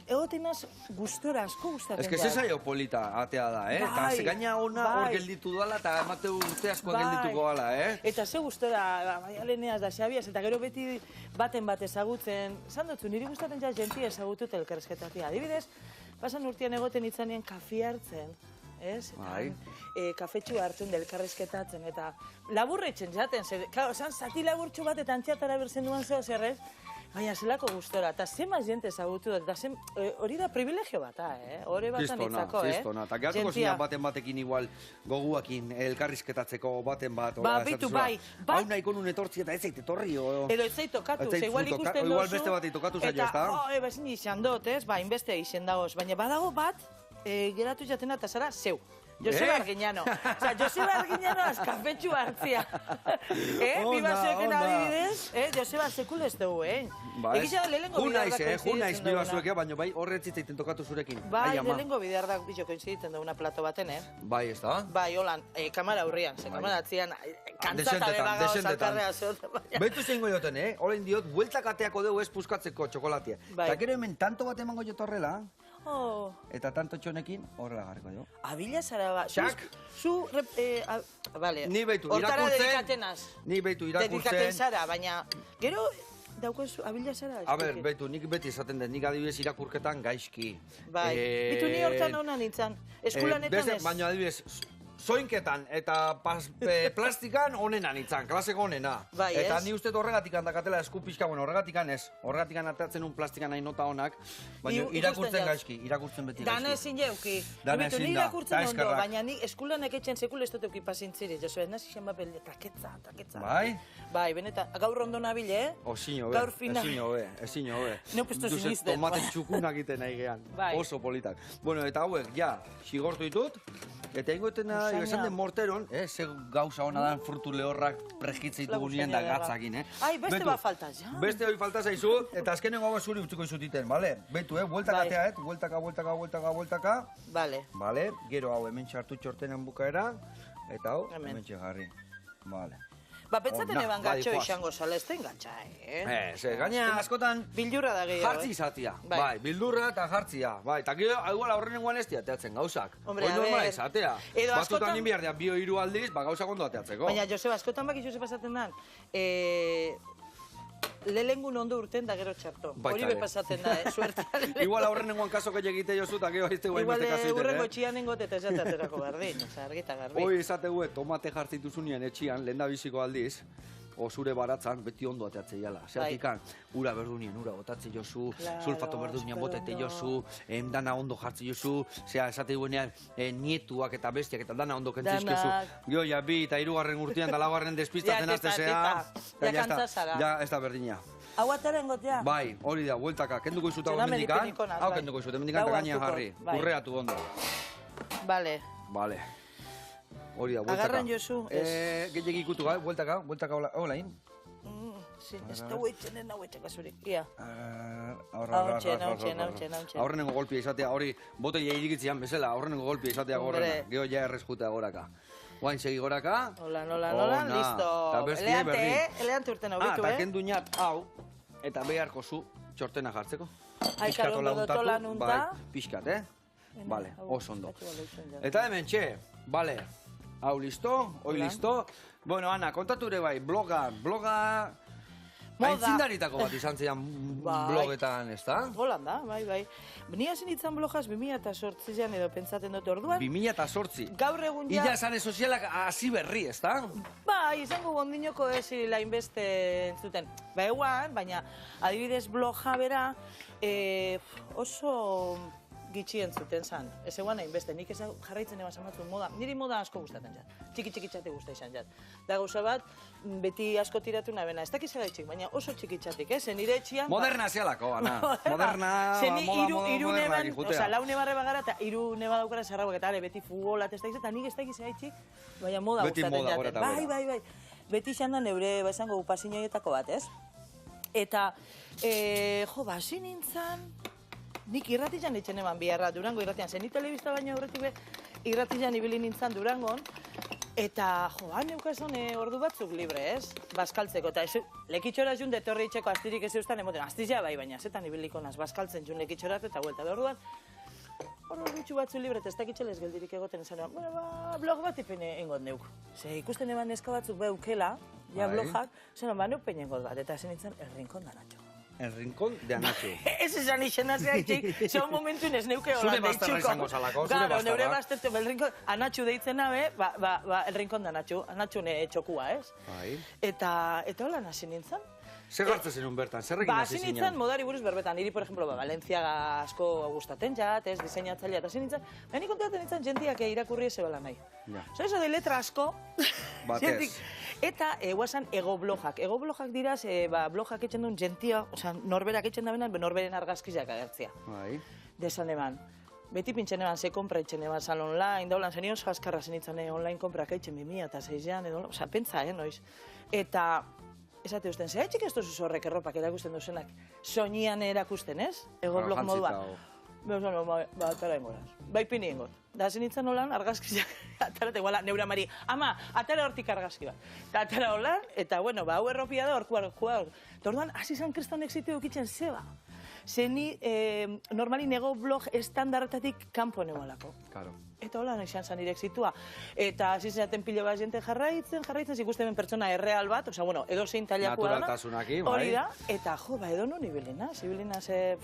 egotenaz gustora, asko gustatzen da. Ez que zezaio polita atea da, Eta gaina ona hor gelditu dala eta emate urte asko geldituko gala, Eta ze gustora, maialeneaz da xabiaz, eta gero beti baten bat ezagutzen. Zan dutzu, niri gustatzen ja jentia ezagutut elkarrezketatia. Adibidez, pasan urtean egoten itzanean kafi hartzen. Kafetxu hartzen delkarrizketatzen, eta laburretzen jaten, zati laburtxu bat eta antxatara berzen duan zeo zerrez, baina zelako gustora, eta zemaz jente ezagutu dut, eta hori da privilegio bat, hori batan itzako, Kristona, eta gertuko zinean batekin igual goguakin elkarrizketatzeko baten bat, bitu, bai, hau nahiko nun etortzi eta ez zait etorri, edo ez zait tokatu, igual ikusten dozu, igual beste bat itokatu zailo, ez da? Eta, bezin izan dut, inbeste izen dagoz, baina badago bat, geratu jatena eta zara, zeu. Joseba Arguiñano. Osa, Joseba Arguiñano azkafetxu hartzia. Bibazueken adibidez, Joseba sekul ez dugu, Egisa lehenko bidar da koinziditzen duguna. Naiz bibazuekea, baina bai horretzit egiten tokatu zurekin. Bai, lehenko bidar da koinziditzen duguna plato baten, Bai, ez da? Bai, holan, kamara aurrian, kamara atzian, kantzata bebagao salkarrea zeoten. Baitu zeingo joten, Horein diot, bueltak ateako dugu ez puskatzeko txokolatia. Eta gero hemen tanto bat emango jot horrela, eta tanto txonekin horrela garriko jo. Abila zara ba. Xak? Vale. Ni beitu irakurtzen. Hortara dedikatenaz. Ni beitu irakurtzen. Dedikaten zara, baina gero daukozu abila zara. A ber, beitu, nik beti esaten den, nik adibidez irakurketan gaizki. Bai, bitu ni hortan hona nintzen. Eskulanetan ez. Baina adibidez, soinketan eta plastikan onena nintzen, klaseko onena. Bai, eta ni uste horregatik handakatela esku pixka, bueno, horregatikan ez. Horregatik atatzen un plastikan nahi nota honak, baina irakurtzen gaizki, irakurtzen beti gaizki. Dana ezin jeuki. Dana ezin da, ni irakurtzen ondo, baina ni eskulanek etxen sekul ez dut euki pasintziri. Josue, nazi zen bat belde, taketza. Bai? Bai, benetan, gaur ondo nabile, Osin hobe, ezin hobe. Neupustu sinizten. Tomaten txukunak iten nahi gehan, oso politak. Bueno, eta hauek, ja, xigortu ditut, eta ingoeten esan den morteron, ze gauza hona dan frutu lehorrak preskitze ditugu nien da gatzakin, Ai, beste bat falta, ja. Beste hori falta zaizu, eta azkenengo hau zuri utziko izutiten, bale? Betu, bueltaka atea, bueltaka. Bale, gero hau hemen txartu txortenen bukaera, eta hau hemen txegarri. Bale. Ba, pentsaten eban gatxo izango zala, ez den gatxa, gaina askotan... Bildurra da gehiago, jartzi izatea. Bai, bildurra eta jartzia. Bai, eta gero, igual aurrenengoan ez diateatzen gauzak. Hombre, hori normala izatea. Batzutan askotan... inbiardean bio hiru aldiz, gauzak ondo ateatzeko. Baina, Joseba, askotan bak izuse pasaten dan, lehengun ondo urten da gero txarto. Hori be pasaten da, suertean. Igual aurrenengoan kaso gehi egite jozu, eta gero aizte guain beste kaso igual urrengo txian engot eta esaterako berdin, argita garbi. Hoi esategu, tomate jartzituzunien etxian, lehen da biziko aldiz, o zure baratzan, beti ondo ateatze jala. Zeratikan, ura berdunien, ura botatze jozu, sulfato berdunien botete jozu, dana ondo jartze jozu, esate guenean, nietuak eta bestiak eta dana ondo kentzizkezu. Gio, ja, bi eta hirugarren urtean, da laugarren despistatzen aztezea. Ja, ez da berdina. Hau ataren gotea? Bai, hori da, bueltaka, kenduko izuta hemendikan. Hau kenduko izuta hemendikan, eta gainean jarri. Urreatu ondo. Bale. Hori da, bueltaka. Agarran jozu. Gehiagik ikutu, bueltaka holain. Ez da huetxenen hau etxeka zurik, ia. Aurrenengo golpia izatea, hori, botei irikitzean bezala, aurrenengo golpia izatea gorrena. Geho ja errezkutea goraka. Guain segi goraka. Nola, listo. Eleante urten hau bitu, Eta kendu inat hau, eta beharko zu txortena jartzeko. Aikar ondo dotola nunta. Piskat, Bale, oso ondo. Eta hemen txe, bale, hau listo, hoi listo. Bueno, Ana, kontatu ere bai, bloga... Aintzindaritako bat izan zean blogetan, ez da? Holanda, bai. Ni hasi nintzen blogaz 2008an edo pentsaten dut orduan. 2008? Gaur egun ja... Ila sare sozialak hasi berri, ez da? Bai, izango gondinoko ez irila inbeste entzuten. Ba, eguan, baina adibidez bloga bera oso gitxi entzuten zan. Ez eguan hainbeste, nik ez jarraitzen eban zamatzen moda. Niri moda asko gustatzen zan. Txiki-txiki gusta izan zan. Da gauza bat, beti asko tiratu nabena. Ez dakiz gaitxik, baina oso txiki-txatik, zen nire etxian... Moderna zialako, Ana. Moderna, moderna gikutea. Osa, lau nebarre bagara eta iru neba daukara zarrauak eta beti futbolat ez dakiz, eta nik ez dakiz gaitxik, baina moda gustatzen zaten. Bai. Beti izan da neure, esango, pasinioietako bat, ez? Eta, hasi nintzen... Nik irratizan etxen eman biharra Durango irratian. Zen, ni telebista baina aurretik irratizan ibili nintzen Durangon. Eta, neukazan ordu batzuk libre, ez? Bazkaltzeko. Eta lekitxora jun detorri itxeko astirik ez eustan emoten. Astizia bai, baina zetan ibiliko naz. Bazkaltzen jun lekitxorat eta huelta. Orduan, ordu batzu libre, eta ez dakitxelez geldirik egoten esan. Blog bat ipen engot neuk. Ze ikusten eban neska batzuk beukela, ja blogak, zen, neupen engot bat. Eta zen nintzen, El Rincón de Anacho. El Rincón de Anacho. Ez esan izena zehaitxik, zeon momentu inez neuke hola deitxuko. Zure bastarra izango zalako, zure bastarra. Neure bastarra, El Rincón, Anacho deitzen nabe, El Rincón de Anacho, Anacho txokua, ez? Eta hola nasi nintzen. Zer gartzen zenun bertan, zerrekin hasi zinen? Hasi nintzen modari buruz berbetan, niri, por ejemplo, Valencia asko gustaten jat, ez, diseinatzailea, eta hasi nintzen, nik kontatzen nintzen jentiak irakurri ez ebala nahi. Osa, eso de letra asko, jentik. Eta, guazan, egoblogak. Egoblogak diraz, blogak etxen duen jentia, osa, norberak etxen da benan, norberen argazkizak agertzia. Desan eban. Beti pintxen eban, ze kompra etxen eban zan online, daulan zen oso askarra zenitzen online komprak etxen 2006an, edo, osa, pentsa, noiz. Eta, esate usten, ze haitxik ez duzuz horrek erropak erakusten duzenak, soñian erakusten, ez? Egoblog moduan. Ba, atara ingoraz. Bai pini ingot. Da zenitzen holan, argazkiak, atarate, guala, neura mari, ama, atara hortik argazki bat. Eta atara holan, eta, bueno, hau erropia da, orkuar. Eta orduan, hasi zan kristonek zitu eukitzen zeba. Zeni, normali nego blog estandarretatik kanpo negoalako. Eta hola, izan zan irek zitua. Eta hasi zaten pilo bat jente jarraitzen, ikusten ben pertsona erreal bat, oza, bueno, edo zein taliakua da. Naturaltasunaki, bai. Hori da, eta jo, edo nun ibilina, zibilina ze...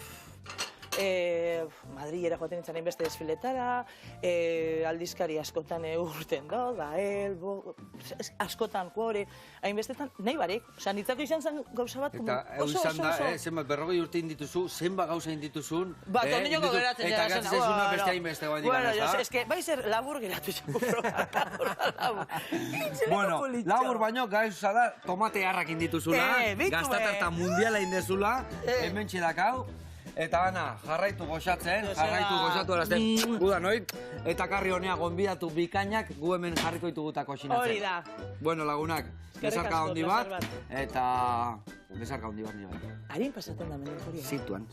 Madrilera joaten nintzen hainbeste desfiletara, aldizkari askotan urten do, askotan kuore, hainbestetan, nahi barik. Osa, nitzako izan zen gauza bat, oso. Zenbat, 40 urte indituzun, zenbat gauza indituzun. Ba, tondinoko geratzen jara zen. Eta geratzen zaizuna beste hainbeste guain digan, ez da? Bueno, eske, bai zer labur geratu izango programa. Bueno, labur baino, gauza da, tomate harrak indituzuna, gaztatarta mundiala indezula, hemen txedakau. Eta Ana, jarraitu goxatzen, goxatu arazten, udanoit, eta karri honea gonbidatu bikainak gu hemen jarriko ditugutako xinatzen. Hori da. Bueno, lagunak, besarka handi bat, eta besarka handi bat nire. Harin pasatzen da, menur hori. Zituan.